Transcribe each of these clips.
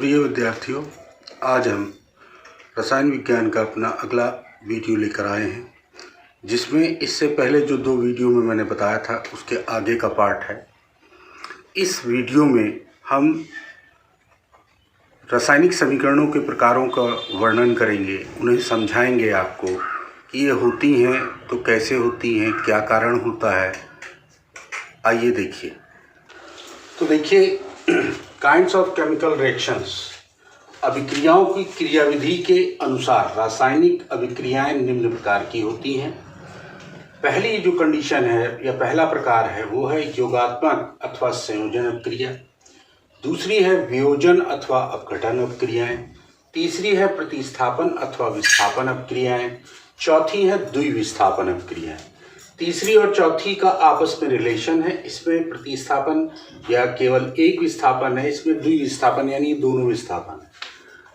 प्रिय विद्यार्थियों, आज हम रसायन विज्ञान का अपना अगला वीडियो लेकर आए हैं, जिसमें इससे पहले जो दो वीडियो में मैंने बताया था उसके आगे का पार्ट है। इस वीडियो में हम रासायनिक समीकरणों के प्रकारों का वर्णन करेंगे, उन्हें समझाएंगे आपको कि ये होती हैं तो कैसे होती हैं, क्या कारण होता है। आइए देखिए। तो देखिए, काइंड्स ऑफ केमिकल रिएक्शंस, अभिक्रियाओं की क्रियाविधि के अनुसार रासायनिक अभिक्रियाएं निम्न प्रकार की होती हैं। पहली जो कंडीशन है या पहला प्रकार है वो है योगात्मक अथवा संयोजन अभिक्रिया। दूसरी है वियोजन अथवा अपघटन अभिक्रियाएं। तीसरी है प्रतिस्थापन अथवा विस्थापन अभिक्रियाएं। चौथी है द्विविस्थापन अभिक्रियाएं। तीसरी और चौथी का आपस में रिलेशन है। इसमें प्रतिस्थापन या केवल एक विस्थापन है, इसमें द्विविस्थापन यानी दोनों विस्थापन है।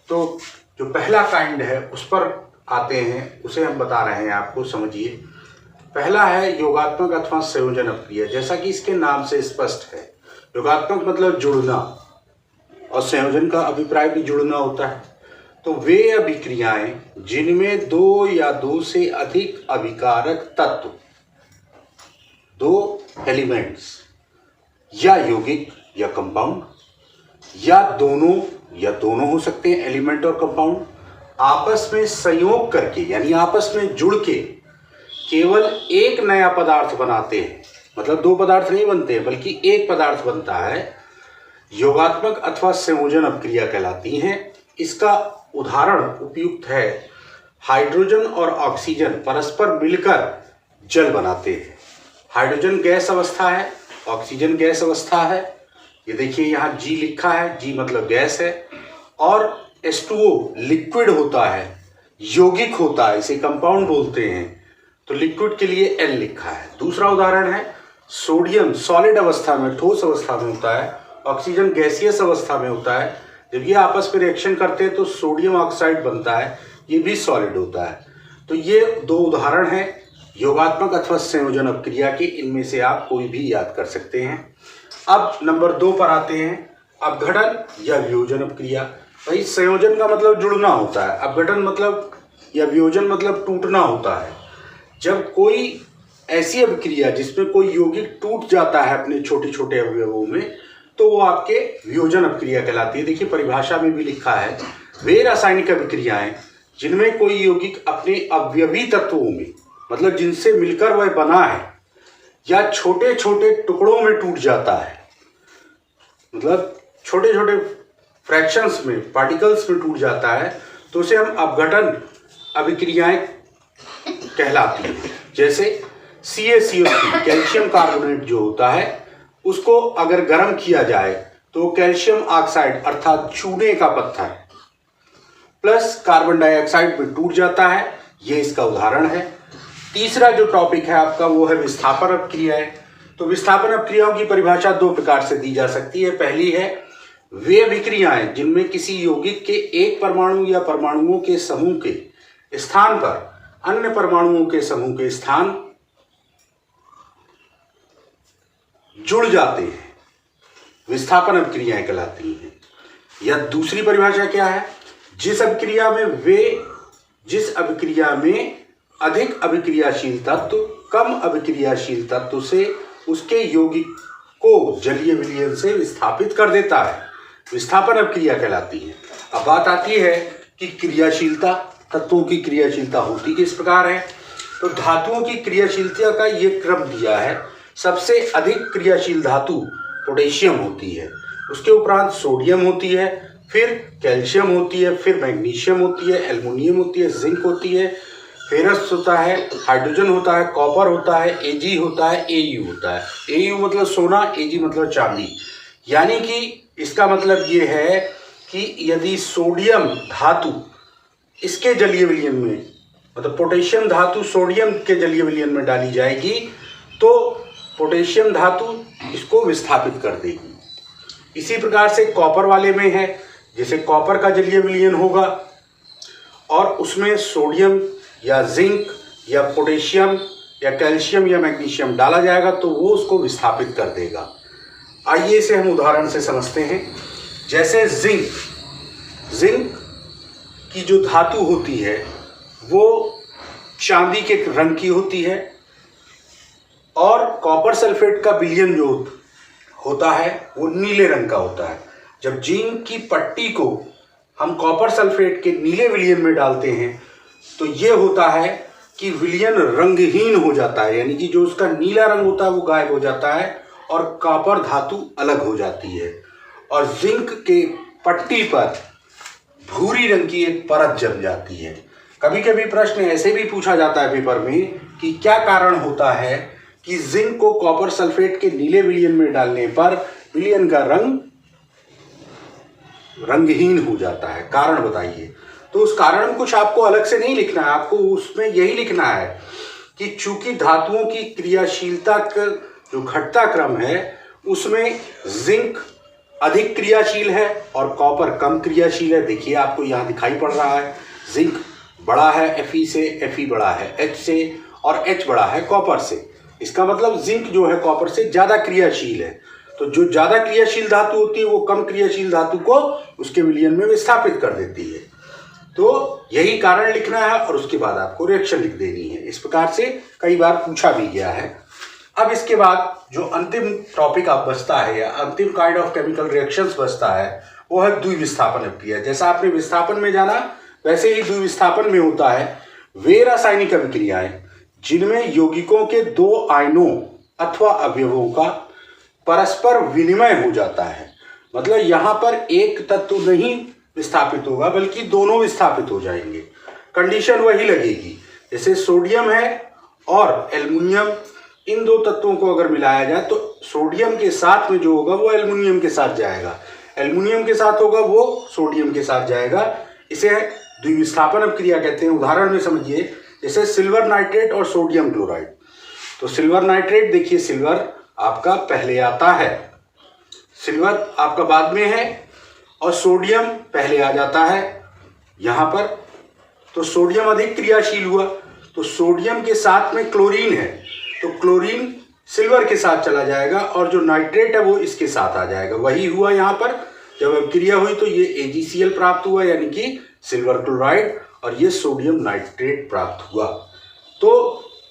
तो जो पहला काइंड है उस पर आते हैं, उसे हम बता रहे हैं आपको, समझिए। पहला है योगात्मक अथवा संयोजन अभिक्रिया। जैसा कि इसके नाम से स्पष्ट है, योगात्मक मतलब जुड़ना और संयोजन का अभिप्राय भी जुड़ना होता है। तो वे अभिक्रियाएं जिनमें दो या दो से अधिक अभिकारक तत्व, दो एलिमेंट्स या यौगिक या कंपाउंड या दोनों हो सकते हैं, एलिमेंट और कंपाउंड, आपस में संयोग करके यानी आपस में जुड़ के केवल एक नया पदार्थ बनाते हैं। मतलब दो पदार्थ नहीं बनते हैं बल्कि एक पदार्थ बनता है, योगात्मक अथवा संयोजन अभिक्रिया कहलाती हैं। इसका उदाहरण उपयुक्त है, हाइड्रोजन और ऑक्सीजन परस्पर मिलकर जल बनाते हैं। हाइड्रोजन गैस अवस्था है, ऑक्सीजन गैस अवस्था है। ये देखिए यहाँ G लिखा है, G मतलब गैस है, और H2O लिक्विड होता है, यौगिक होता है, इसे कंपाउंड बोलते हैं। तो लिक्विड के लिए L लिखा है। दूसरा उदाहरण है सोडियम सॉलिड अवस्था में, ठोस अवस्था में होता है, ऑक्सीजन गैसियस अवस्था में होता है। जब ये आपस में रिएक्शन करते हैं तो सोडियम ऑक्साइड बनता है, ये भी सॉलिड होता है। तो ये दो उदाहरण हैं योगात्मक अथवा संयोजन अभिक्रिया के, इनमें से आप कोई भी याद कर सकते हैं। अब नंबर 2 पर आते हैं, अपघटन या वियोजन अभिक्रिया। भाई संयोजन का मतलब जुड़ना होता है, अपघटन मतलब या वियोजन मतलब टूटना होता है। जब कोई ऐसी अभिक्रिया जिसमें कोई यौगिक टूट जाता है अपने छोटे छोटे अवयवों में, तो वो आपके वियोजन अभिक्रिया कहलाती है। देखिए परिभाषा में भी लिखा है, वे रासायनिक अभिक्रियाएं जिनमें कोई यौगिक अपने अवयवी तत्वों में, मतलब जिनसे मिलकर वह बना है, या छोटे छोटे टुकड़ों में टूट जाता है, मतलब छोटे छोटे फ्रैक्शंस में, पार्टिकल्स में टूट जाता है, तो उसे हम अपघटन अभिक्रियाएं कहलाती हैं। जैसे CaCO3 कैल्शियम कार्बोनेट जो होता है, उसको अगर गर्म किया जाए तो कैल्शियम ऑक्साइड अर्थात चूने का पत्थर प्लस कार्बन डाइऑक्साइड में टूट जाता है, ये इसका उदाहरण है। तीसरा जो टॉपिक है आपका वो है विस्थापन अभिक्रियाएं। तो विस्थापन अभिक्रियाओं की परिभाषा दो प्रकार से दी जा सकती है। पहली है वे अभिक्रियाएं जिनमें किसी यौगिक के एक परमाणु या परमाणुओं के समूह के स्थान पर अन्य परमाणुओं के समूह के स्थान जुड़ जाते हैं, विस्थापन अभिक्रियाएं कहलाती हैं। या दूसरी परिभाषा क्या है, जिस अभिक्रिया में अधिक अभिक्रियाशील तत्व कम अभिक्रियाशील तत्व से उसके यौगिक को जलीय विलयन से विस्थापित कर देता है, विस्थापन अभिक्रिया कहलाती है। अब बात आती है कि क्रियाशीलता, तत्वों की क्रियाशीलता होती किस प्रकार है। तो धातुओं की क्रियाशीलता का ये क्रम दिया है। सबसे अधिक क्रियाशील धातु पोटेशियम होती है, उसके उपरांत सोडियम होती है, फिर कैल्शियम होती है, फिर मैग्नीशियम होती है, एल्युमिनियम होती है, जिंक होती है, फेरस होता है, हाइड्रोजन होता है, कॉपर होता है, Ag होता है, Au होता है। Au मतलब सोना, Ag मतलब चांदी। यानी कि इसका मतलब ये है कि यदि सोडियम धातु इसके जलीय विलयन में, मतलब पोटेशियम धातु सोडियम के जलीय विलयन में डाली जाएगी तो पोटेशियम धातु इसको विस्थापित कर देगी। इसी प्रकार से कॉपर वाले में है, जैसे कॉपर का जलीय विलयन होगा और उसमें सोडियम या जिंक या पोटेशियम या कैल्शियम या मैग्नीशियम डाला जाएगा तो वो उसको विस्थापित कर देगा। आइए इसे हम उदाहरण से समझते हैं। जैसे जिंक जिंक की जो धातु होती है वो चांदी के रंग की होती है और कॉपर सल्फेट का विलयन जो होता है वो नीले रंग का होता है। जब जिंक की पट्टी को हम कॉपर सल्फेट के नीले विलयन में डालते हैं तो ये होता है कि विलयन रंगहीन हो जाता है, यानी कि जो उसका नीला रंग होता है वो गायब हो जाता है और कॉपर धातु अलग हो जाती है और जिंक के पट्टी पर भूरी रंग की एक परत जम जाती है। कभी कभी प्रश्न ऐसे भी पूछा जाता है पेपर में कि क्या कारण होता है कि जिंक को कॉपर सल्फेट के नीले विलयन में डालने पर विलयन का रंग रंगहीन हो जाता है, कारण बताइए। तो उस कारण कुछ आपको अलग से नहीं लिखना है, आपको उसमें यही लिखना है कि चूंकि धातुओं की क्रियाशीलता का जो घटता क्रम है उसमें जिंक अधिक क्रियाशील है और कॉपर कम क्रियाशील है। देखिए आपको यहाँ दिखाई पड़ रहा है, जिंक बड़ा है Fe से, Fe बड़ा है H से और H बड़ा है कॉपर से। इसका मतलब जिंक जो है कॉपर से ज़्यादा क्रियाशील है। तो जो ज़्यादा क्रियाशील धातु होती है वो कम क्रियाशील धातु को उसके विलयन में विस्थापित कर देती है। तो यही कारण लिखना है और उसके बाद आपको रिएक्शन लिख देनी है। इस प्रकार से कई बार पूछा भी गया है। अब इसके बाद जो अंतिम टॉपिक आप बचता है या अंतिम काइंड ऑफ केमिकल रिएक्शंस बचता है वो है द्विविस्थापन अभिक्रिया। जैसा आपने विस्थापन में जाना वैसे ही द्विविस्थापन में होता है वे रासायनिक अभिक्रियाएं जिनमें यौगिकों के दो आयनों अथवा अवयवों का परस्पर विनिमय हो जाता है। मतलब यहाँ पर एक तत्व नहीं विस्थापित होगा बल्कि दोनों विस्थापित हो जाएंगे। कंडीशन वही लगेगी, जैसे सोडियम है और एल्युमिनियम, इन दो तत्वों को अगर मिलाया जाए तो सोडियम के साथ में जो होगा वो एल्युमिनियम के साथ जाएगा, एल्युमिनियम के साथ होगा वो सोडियम के साथ जाएगा। इसे द्विविस्थापन अभिक्रिया कहते हैं। उदाहरण में समझिए, जैसे सिल्वर नाइट्रेट और सोडियम क्लोराइड। तो सिल्वर नाइट्रेट देखिए, सिल्वर आपका पहले आता है, सिल्वर आपका बाद में है और सोडियम पहले आ जाता है यहाँ पर। तो सोडियम अधिक क्रियाशील हुआ तो सोडियम के साथ में क्लोरीन है तो क्लोरीन सिल्वर के साथ चला जाएगा और जो नाइट्रेट है वो इसके साथ आ जाएगा। वही हुआ यहाँ पर, जब अभिक्रिया हुई तो ये AgCl प्राप्त हुआ यानी कि सिल्वर क्लोराइड और ये सोडियम नाइट्रेट प्राप्त हुआ। तो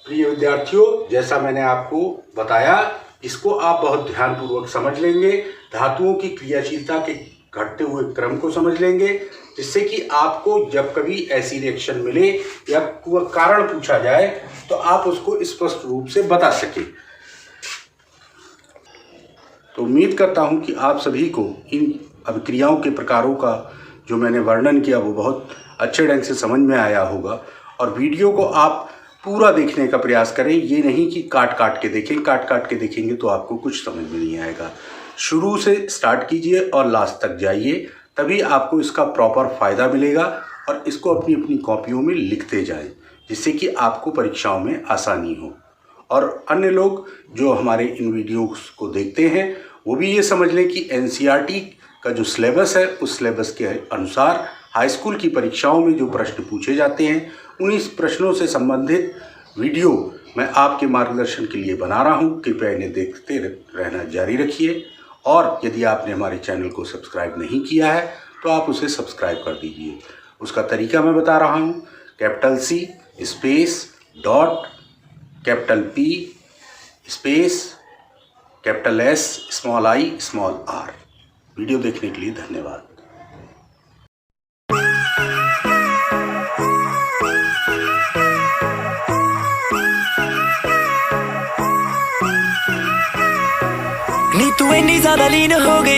प्रिय विद्यार्थियों, जैसा मैंने आपको बताया इसको आप बहुत ध्यानपूर्वक समझ लेंगे, धातुओं की क्रियाशीलता के घटते हुए क्रम को समझ लेंगे, जिससे कि आपको जब कभी ऐसी रिएक्शन मिले या वह कारण पूछा जाए तो आप उसको स्पष्ट रूप से बता सके। तो उम्मीद करता हूं कि आप सभी को इन अभिक्रियाओं के प्रकारों का जो मैंने वर्णन किया वो बहुत अच्छे ढंग से समझ में आया होगा। और वीडियो को आप पूरा देखने का प्रयास करें, ये नहीं कि काट काट के देखें। काट काट के देखेंगे तो आपको कुछ समझ में नहीं आएगा। शुरू से स्टार्ट कीजिए और लास्ट तक जाइए, तभी आपको इसका प्रॉपर फ़ायदा मिलेगा और इसको अपनी अपनी कॉपियों में लिखते जाएं, जिससे कि आपको परीक्षाओं में आसानी हो। और अन्य लोग जो हमारे इन वीडियोस को देखते हैं वो भी ये समझ लें कि NCERT का जो सिलेबस है उस सिलेबस के अनुसार हाई स्कूल की परीक्षाओं में जो प्रश्न पूछे जाते हैं उन्हीं प्रश्नों से संबंधित वीडियो मैं आपके मार्गदर्शन के लिए बना रहा हूं। कृपया इन्हें देखते रहना जारी रखिए और यदि आपने हमारे चैनल को सब्सक्राइब नहीं किया है तो आप उसे सब्सक्राइब कर दीजिए। उसका तरीका मैं बता रहा हूं, C space dot P space S small I small r। Video देखने के लिए धन्यवाद। नी तू इन्नी ज्यादा लीन हो गई।